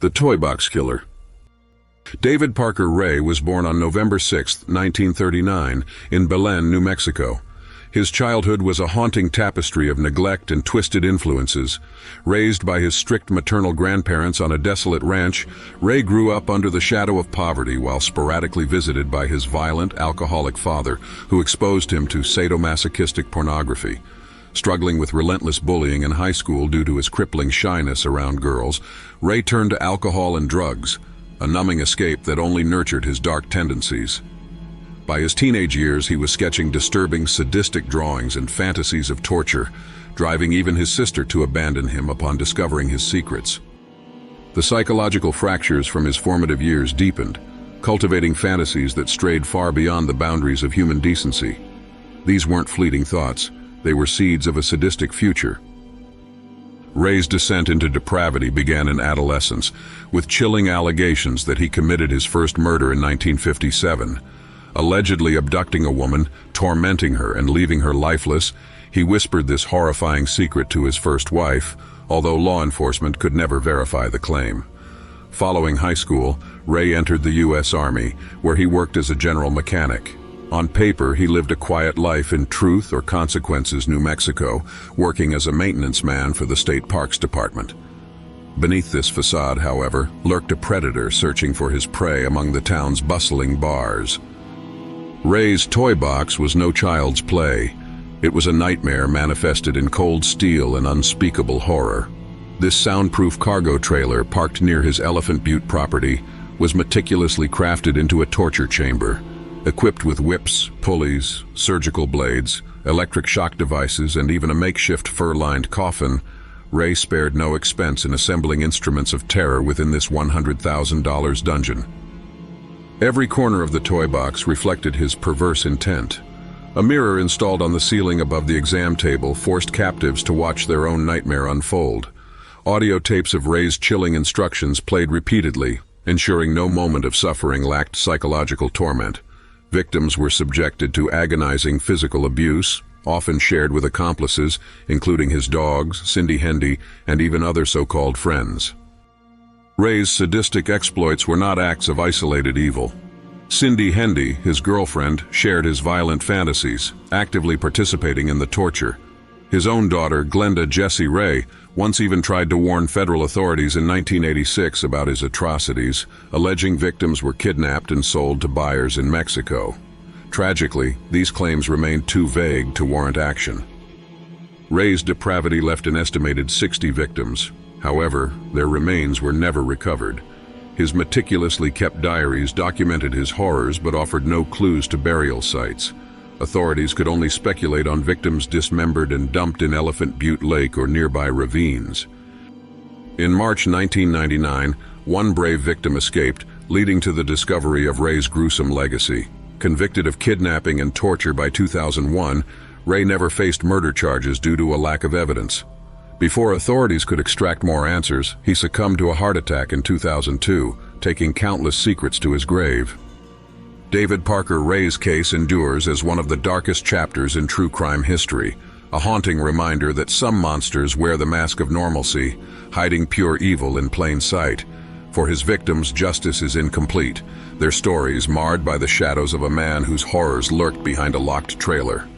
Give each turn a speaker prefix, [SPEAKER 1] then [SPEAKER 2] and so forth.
[SPEAKER 1] The Toybox Killer. David Parker Ray was born on November 6, 1939, in Belen, New Mexico. His childhood was a haunting tapestry of neglect and twisted influences. Raised by his strict maternal grandparents on a desolate ranch, Ray grew up under the shadow of poverty while sporadically visited by his violent, alcoholic father, who exposed him to sadomasochistic pornography. Struggling with relentless bullying in high school due to his crippling shyness around girls, Ray turned to alcohol and drugs, a numbing escape that only nurtured his dark tendencies. By his teenage years, he was sketching disturbing, sadistic drawings and fantasies of torture, driving even his sister to abandon him upon discovering his secrets. The psychological fractures from his formative years deepened, cultivating fantasies that strayed far beyond the boundaries of human decency. These weren't fleeting thoughts. They were seeds of a sadistic future. Ray's descent into depravity began in adolescence, with chilling allegations that he committed his first murder in 1957. Allegedly abducting a woman, tormenting her, and leaving her lifeless, he whispered this horrifying secret to his first wife, although law enforcement could never verify the claim. Following high school, Ray entered the U.S. Army, where he worked as a general mechanic. On paper, he lived a quiet life in Truth or Consequences, New Mexico, working as a maintenance man for the State Parks Department. Beneath this facade, however, lurked a predator searching for his prey among the town's bustling bars. Ray's toy box was no child's play. It was a nightmare manifested in cold steel and unspeakable horror. This soundproof cargo trailer, parked near his Elephant Butte property, was meticulously crafted into a torture chamber. Equipped with whips, pulleys, surgical blades, electric shock devices, and even a makeshift fur-lined coffin, Ray spared no expense in assembling instruments of terror within this $100,000 dungeon. Every corner of the toy box reflected his perverse intent. A mirror installed on the ceiling above the exam table forced captives to watch their own nightmare unfold. Audio tapes of Ray's chilling instructions played repeatedly, ensuring no moment of suffering lacked psychological torment. Victims were subjected to agonizing physical abuse, often shared with accomplices, including his dogs, Cindy Hendy, and even other so-called friends. Ray's sadistic exploits were not acts of isolated evil. Cindy Hendy, his girlfriend, shared his violent fantasies, actively participating in the torture. His own daughter, Glenda Jessie Ray, once even tried to warn federal authorities in 1986 about his atrocities, alleging victims were kidnapped and sold to buyers in Mexico. Tragically, these claims remained too vague to warrant action. Ray's depravity left an estimated 60 victims. However, their remains were never recovered. His meticulously kept diaries documented his horrors but offered no clues to burial sites. Authorities could only speculate on victims dismembered and dumped in Elephant Butte Lake or nearby ravines. In March 1999, one brave victim escaped, leading to the discovery of Ray's gruesome legacy. Convicted of kidnapping and torture by 2001, Ray never faced murder charges due to a lack of evidence. Before authorities could extract more answers, he succumbed to a heart attack in 2002, taking countless secrets to his grave. David Parker Ray's case endures as one of the darkest chapters in true crime history, a haunting reminder that some monsters wear the mask of normalcy, hiding pure evil in plain sight. For his victims, justice is incomplete, their stories marred by the shadows of a man whose horrors lurked behind a locked trailer.